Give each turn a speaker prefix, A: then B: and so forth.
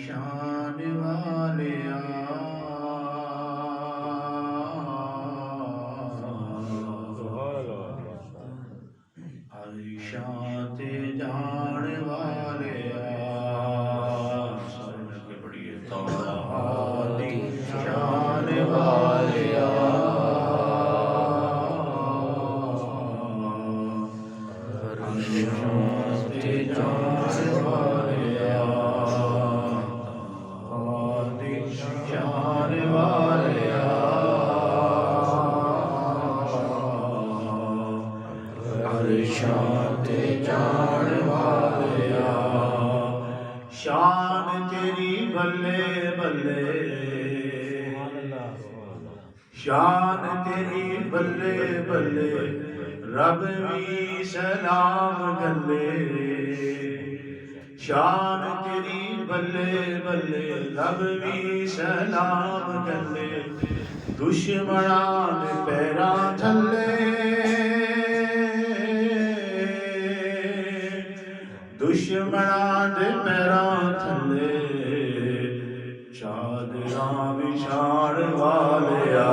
A: शान वालिया शान ते जान वालिया सारे मिलके पढ़िए तादी शान वालिया शान ते जान वालिया तादी शान वालिया शान ते जान वालिया शान तेरी बल्ले बल्ले शान तेरी बल्ले बल्ले रब भी सलाम गले शान तेरी बल्ले बल्ले रब भी सलाम गले दुश्मनां दे पैरां थल्ले दुश्मनां दे पैरां थल्ले चादरां विछाण वालिया